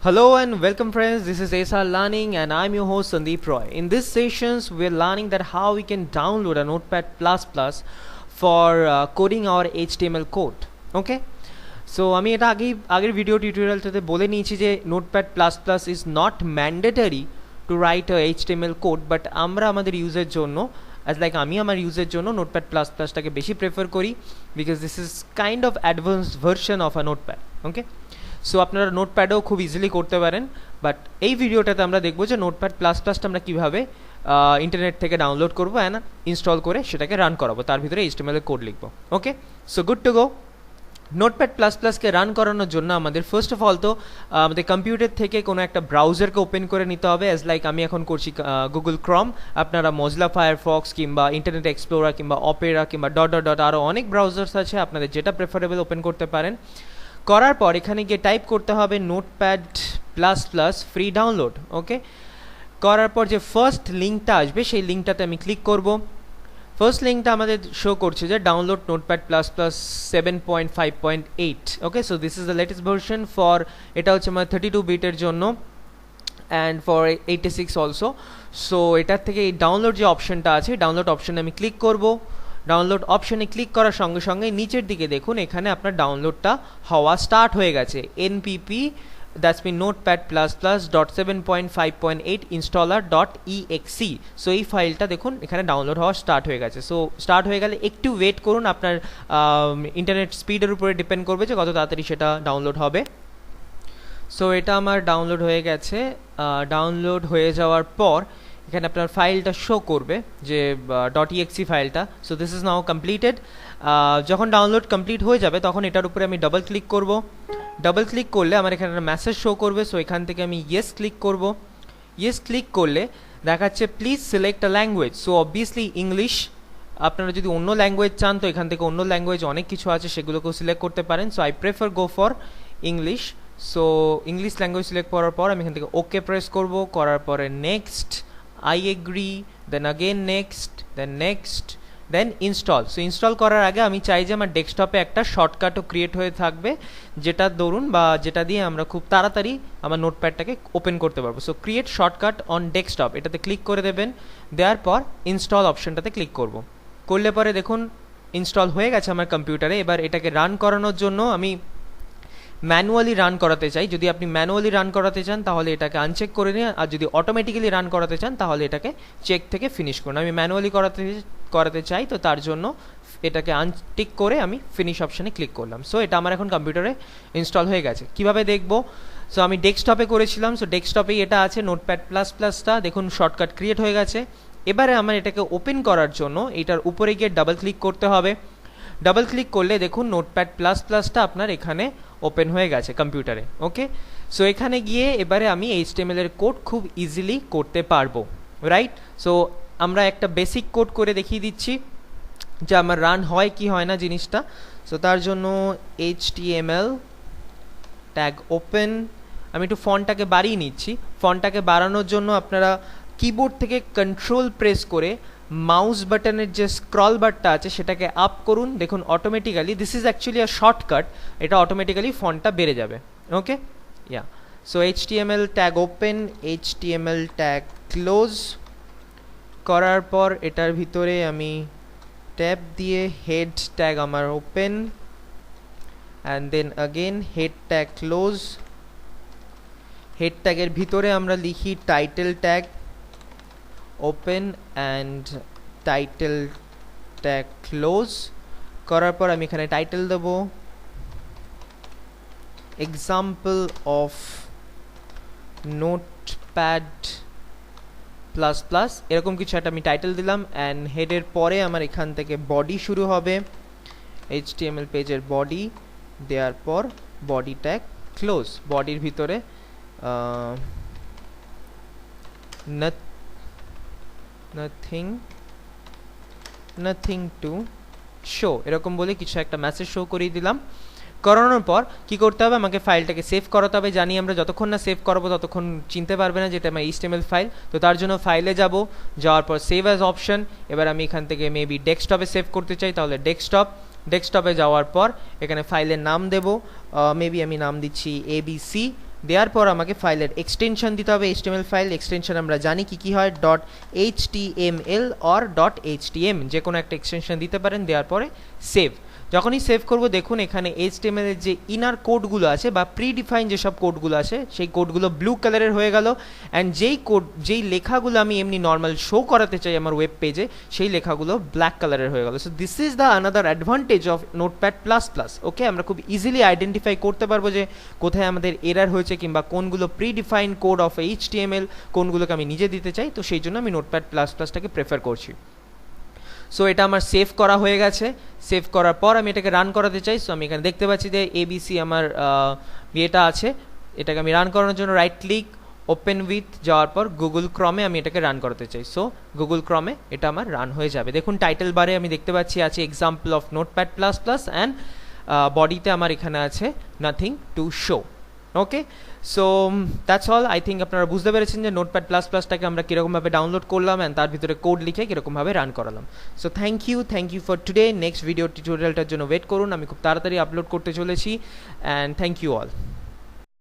Hello and welcome friends, this is ASR Learning and I'm your host Sandeep Roy. In this sessions we're learning that how we can download a Notepad++ for coding our HTML code. Okay? So আমি এটা আগের video টিউটোরিয়ালটাতে বলে নিয়েছি যে Notepad++ is not mandatory to write a HTML code, but আমরা আমাদের ইউজের জন্য আমি আমার ইউজের জন্য Notepad++ টাকে বেশি প্রেফার করি because this is kind of advanced version of a Notepad. Okay? So আপনারা নোটপ্যাডেও খুব ইজিলি করতে পারেন, বাট এই ভিডিওটাতে আমরা দেখবো যে নোটপ্যাড++টা আমরা কীভাবে ইন্টারনেট থেকে ডাউনলোড করবো অ্যান্ড ইনস্টল করে সেটাকে রান করাবো, তার ভিতরে HTML কোড লিখবো। Okay, so good to go. নোটপ্যাড++কে রান করানোর জন্য আমাদের ফার্স্ট অফ অল তো আমাদের কম্পিউটার থেকে কোনো একটা ব্রাউজারকে ওপেন করে নিতে হবে। আমি এখন করছি গুগল ক্রম, আপনারা মজিলা ফায়ারফক্স কিংবা ইন্টারনেট এক্সপ্লোরার কিংবা অপেরা কিংবা ডট আরও অনেক ব্রাউজার্স আছে, আপনাদের যেটা প্রেফারেবল ওপেন করতে পারেন। করার পর এখানে গিয়ে টাইপ করতে হবে নোটপ্যাড++ ফ্রি ডাউনলোড। ওকে, করার পর যে ফার্স্ট লিঙ্কটা আসবে সেই লিঙ্কটাতে আমি ক্লিক করব। ফার্স্ট লিঙ্কটা আমাদের শো করছে যে download notepad++ 7.5.8। Okay, so this is the latest version for, এটা হচ্ছে আমার 32 বিটের জন্য অ্যান্ড ফর 86 অলসো। সো এটার থেকে এই ডাউনলোড যে অপশনটা আছে, ডাউনলোড অপশনে আমি ক্লিক করব। ডাউনলোড অপশনে ক্লিক করার সঙ্গে সঙ্গে নিচের দিকে দেখুন এখানে আপনার ডাউনলোডটা হওয়া স্টার্ট হয়ে গেছে। npp that's mean notepad++.7.5.8 installer.exe। So এই ফাইলটা দেখুন এখানে ডাউনলোড হওয়া স্টার্ট হয়ে গেছে। সো স্টার্ট হয়ে গেলে একটু ওয়েট করুন, আপনার ইন্টারনেট স্পিডের উপরে ডিপেন্ড করবে যে কত তাড়াতাড়ি সেটা ডাউনলোড হবে। সো এটা আমার ডাউনলোড হয়ে গেছে। ডাউনলোড হয়ে যাওয়ার পর এখানে আপনার ফাইলটা শো করবে যে .exe ফাইলটা। So this is now completed. যখন ডাউনলোড কমপ্লিট হয়ে যাবে তখন এটার উপরে আমি ডাবল ক্লিক করব। ডাবল ক্লিক করলে আমার এখানে একটা মেসেজ শো করবে। সো এখান থেকে আমি ইয়েস ক্লিক করব। ইয়েস ক্লিক করলে দেখাচ্ছে please select a language. So obviously English. আপনারা যদি অন্য ল্যাঙ্গুয়েজ চান তো এখান থেকে অন্য ল্যাঙ্গুয়েজ অনেক কিছু আছে, সেগুলোকেও সিলেক্ট করতে পারেন। So I prefer go for English. So English language select করার পর আমি এখান থেকে ওকে প্রেস করব। করার পরে next, I agree, then again next, then install. So install করার আগে আমি চাই যে আমার ডেস্কটপে একটা শর্টকাটও ক্রিয়েট হয়ে থাকবে, যেটা দরুন বা যেটা দিয়ে আমরা খুব তাড়াতাড়ি আমার নোটপ্যাডটাকে ওপেন করতে পারবো। So create shortcut on desktop, এটাতে ক্লিক করে দেবেন। দেওয়ার পর ইনস্টল অপশনটাতে ক্লিক করব। করলে পরে দেখুন ইনস্টল হয়ে গেছে আমার কম্পিউটারে। এবার এটাকে রান করানোর জন্য আমি ম্যানুয়ালি রান করাতে চাই। যদি আপনি ম্যানুয়ালি রান করাতে চান তাহলে এটাকে আনচেক করে নিন, আর যদি অটোমেটিক্যালি রান করাতে চান তাহলে এটাকে চেক থেকে ফিনিশ করুন। আমি ম্যানুয়ালি করাতে চাই, তো তার জন্য এটাকে আনটিক করে আমি ফিনিশ অপশানে ক্লিক করলাম। সো এটা আমার এখন কম্পিউটারে ইনস্টল হয়ে গেছে। কিভাবে দেখবো? সো আমি ডেস্কটপে করেছিলাম, সো ডেস্কটপেই এটা আছে নোটপ্যাড++টা। দেখুন শর্টকাট ক্রিয়েট হয়ে গেছে। এবারে আমার এটাকে ওপেন করার জন্য এটার উপরে গিয়ে ডাবল ক্লিক করতে হবে। ডাবল ক্লিক করলে দেখুন নোটপ্যাড++টা আপনার এখানে ওপেন হয়ে গেছে কম্পিউটারে। ওকে, সো এখানে গিয়ে এবারে আমি HTML এর কোড খুব ইজিলি করতে পারবো, রাইট? সো আমরা একটা বেসিক কোড করে দেখিয়ে দিচ্ছি যে আমার রান হয় কি হয় না জিনিসটা। সো তার জন্য HTML ট্যাগ ওপেন, আমি একটু ফন্টটাকে বাড়িয়ে নিচ্ছি। ফন্টটাকে বাড়ানোর জন্য আপনারা কিবোর্ড থেকে কন্ট্রোল প্রেস করে মাউস বাটনের যে স্ক্রল বারটা আছে সেটাকে আপ করুন। দেখুন automatically, this is actually a shortcut, এটা অটোমেটিক্যালি ফন্টটা বেড়ে যাবে। Okay, yeah. So HTML tag open, HTML tag close করার পর এটার ভিতরে আমি ট্যাব দিয়ে হেড ট্যাগ আমার open and then again head tag close. Head ট্যাগের ভিতরে আমরা লিখি title tag open and title tag close করার পর আমি এখানে টাইটেল দেব এক্সাম্পল অফ নোটপ্যাড++, এরকম কিছু একটা আমি টাইটেল দিলাম। অ্যান্ড হেডের পরে আমার এখান থেকে বডি শুরু হবে, HTML পেজের বডি দেওয়ার পর বডি ট্যাগ ক্লোজ। বডির ভিতরে nothing to show এরকম বলে কিছু একটা মেসেজ শো করিয়ে দিলাম। করানোর পর কি করতে হবে, আমাকে ফাইলটাকে সেভ করাতে হবে। জানি আমরা যতক্ষণ না সেভ করবো ততক্ষণ চিনতে পারবে না যেটা আমার HTML ফাইল। তো তার জন্য ফাইলে যাব, যাওয়ার পর সেভ অ্যাজ অপশন। এবার আমি এখান থেকে মেবি ডেস্কটপে সেভ করতে চাই, তাহলে ডেস্কটপে যাওয়ার পর এখানে ফাইলের নাম দেব। মেবি আমি নাম দিচ্ছি ABC দেওয়ার পর আমাকে ফাইলের এক্সটেনশন দিতে হবে, HTML ফাইল এক্সটেনশন আমরা জানি কি হয়, .html অর .htm যে কোনো একটা এক্সটেনশন দিতে পারেন, দেওয়ার পরে সেভ। যখনই সেভ করব দেখুন এখানে HTML এর যে ইনার কোডগুলো আছে বা প্রিডিফাইন যেসব কোডগুলো আছে সেই কোডগুলো ব্লু কালারের হয়ে গেল, অ্যান্ড যেই লেখাগুলো আমি এমনি নর্মাল শো করাতে চাই আমার ওয়েব পেজে সেই লেখাগুলো ব্ল্যাক কালারের হয়ে গেল। So this is the another advantage of Notepad plus plus. Okay, আমরা খুব ইজিলি আইডেন্টিফাই করতে পারবো যে কোথায় আমাদের এরার হয়েছে কিংবা কোনগুলো প্রিডিফাইন কোড অফ HTML, কোনগুলোকে আমি নিজে দিতে চাই। তো সেই জন্য আমি নোটপ্যাড প্লাস প্লাসটাকে প্রেফার করছি। সো এটা আমার সেভ করা হয়ে গেছে। সেভ করার পর আমি এটাকে রান করাতে চাই। সো আমি এখানে দেখতে পাচ্ছি যে ABC আমার ইয়েটা আছে। এটাকে আমি রান করানোর জন্য রাইট ক্লিক, ওপেন উইথ যাওয়ার পর গুগল ক্রমে আমি এটাকে রান করাতে চাই। সো গুগল ক্রমে এটা আমার রান হয়ে যাবে। দেখুন টাইটেল বারে আমি দেখতে পাচ্ছি আছে example of Notepad plus plus, and বডিতে আমার এখানে আছে nothing to show. Okay, so that's all. I think আপনারা বুঝতে পেরেছেন যে নোটপ্যাড প্লাস প্লাসটাকে আমরা কীরকমভাবে ডাউনলোড করলাম অ্যান্ড তার ভিতরে কোড লিখে কীরকমভাবে রান করালাম। So thank you for today. Next video টিউটোরিয়ালটার জন্য ওয়েট করুন, আমি খুব তাড়াতাড়ি আপলোড করতে চলেছি, অ্যান্ড থ্যাংক ইউ অল।